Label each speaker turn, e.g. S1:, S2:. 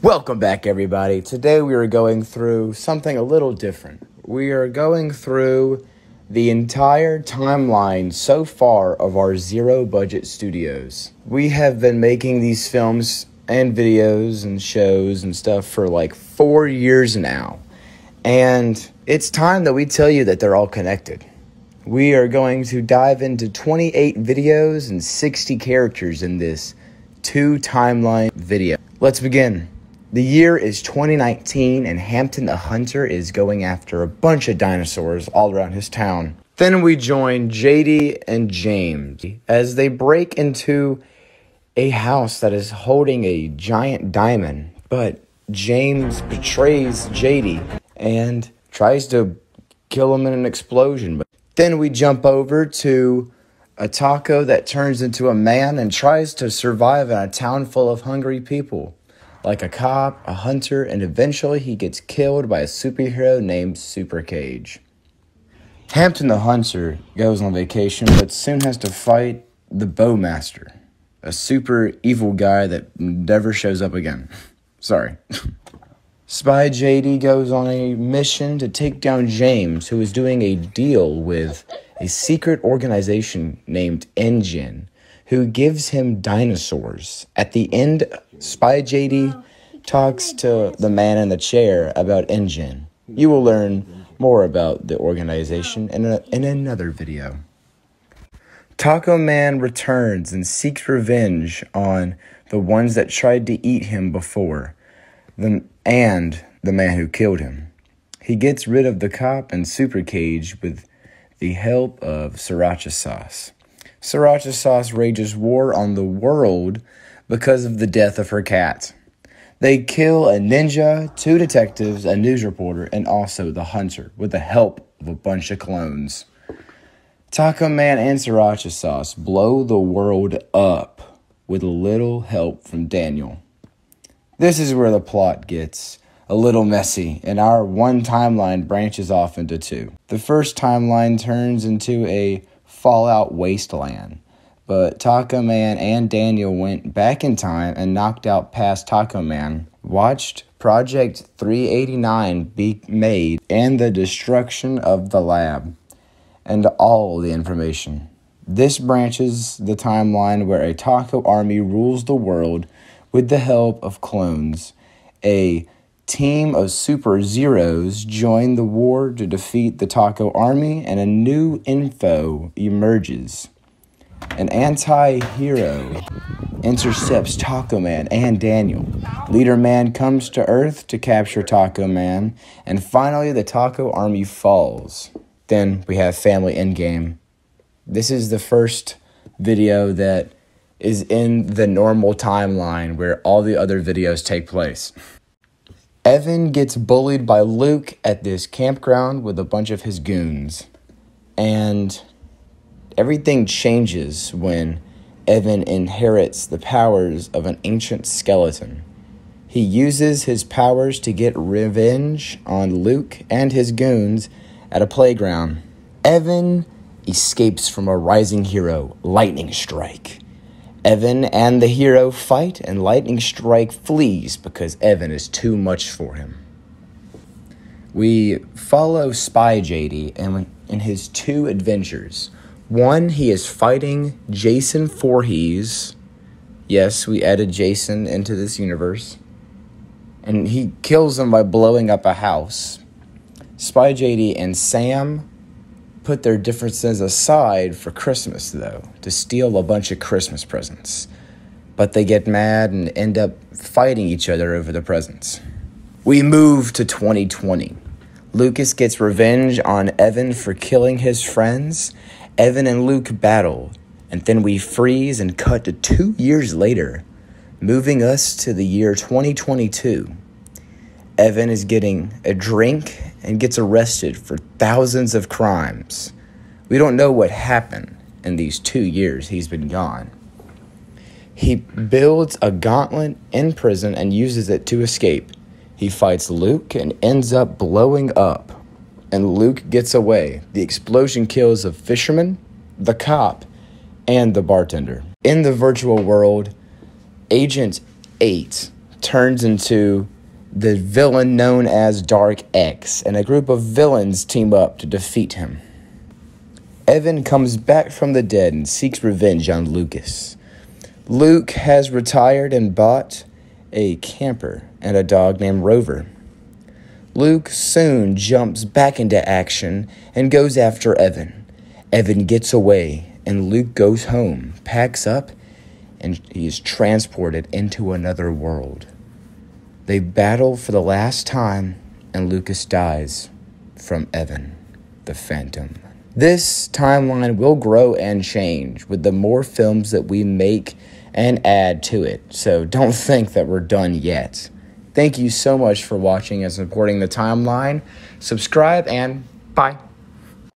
S1: Welcome back, everybody. Today we are going through something a little different. We are going through the entire timeline so far of our zero-budget studios. We have been making these films and videos and shows and stuff for like 4 years now. And it's time that we tell you that they're all connected. We are going to dive into 28 videos and 60 characters in this 2-timeline video. Let's begin. The year is 2019, and Hampton the Hunter is going after a bunch of dinosaurs all around his town. Then we join JD and James as they break into a house that is holding a giant diamond, but James betrays JD and tries to kill him in an explosion. Then we jump over to a taco that turns into a man and tries to survive in a town full of hungry people, like a cop, a hunter, and eventually he gets killed by a superhero named Super Cage. Hampton the Hunter goes on vacation, but soon has to fight the Bowmaster, a super evil guy that never shows up again. Sorry. Spy JD goes on a mission to take down James, who is doing a deal with a secret organization named Endgame, who gives him dinosaurs. At the end, Spy JD talks to the man in the chair about Endgame. You will learn more about the organization in another video. Taco Man returns and seeks revenge on the ones that tried to eat him before, and the man who killed him. He gets rid of the cop and Super Cage with the help of Sriracha Sauce. Sriracha Sauce rages war on the world because of the death of her cat. They kill a ninja, 2 detectives, a news reporter, and also the hunter with the help of a bunch of clones. Taco Man and Sriracha Sauce blow the world up with a little help from Daniel. This is where the plot gets a little messy, and our one timeline branches off into 2. The first timeline turns into a Fallout wasteland, but Taco Man and Daniel went back in time and knocked out past Taco Man, watched Project 389 be made, and the destruction of the lab, and all the information. This branches the timeline where a taco army rules the world with the help of clones. A team of Super Zeros join the war to defeat the Taco Army, and a new info emerges. An anti-hero intercepts Taco Man and Daniel. Leader Man comes to Earth to capture Taco Man, and finally the Taco Army falls. Then we have Family Endgame. This is the first video that is in the normal timeline where all the other videos take place. Evan gets bullied by Luke at this campground with a bunch of his goons. And everything changes when Evan inherits the powers of an ancient skeleton. He uses his powers to get revenge on Luke and his goons at a playground. Evan escapes from a rising hero, Lightning Strike. Evan and the hero fight, and Lightning Strike flees because Evan is too much for him. We follow Spy JD in his 2 adventures. One, he is fighting Jason Voorhees. Yes, we added Jason into this universe. And he kills him by blowing up a house. Spy JD and Sam put their differences aside for Christmas, though, to steal a bunch of Christmas presents. But they get mad and end up fighting each other over the presents. We move to 2020. Lucas gets revenge on Evan for killing his friends. Evan and Luke battle, and then we freeze and cut to 2 years later, moving us to the year 2022. Evan is getting a drink and gets arrested for thousands of crimes. We don't know what happened in these 2 years he's been gone. He builds a gauntlet in prison and uses it to escape. He fights Luke and ends up blowing up, and Luke gets away. The explosion kills a fisherman, the cop, and the bartender. In the virtual world, Agent 8 turns into the villain known as Dark X, and a group of villains team up to defeat him. Evan comes back from the dead and seeks revenge on Lucas. Luke has retired and bought a camper and a dog named Rover. Luke soon jumps back into action and goes after Evan. Evan gets away, and Luke goes home, packs up, and he is transported into another world. They battle for the last time, and Lucas dies from Evan, the Phantom. This timeline will grow and change with the more films that we make and add to it, so don't think that we're done yet. Thank you so much for watching and supporting the timeline. Subscribe, and bye.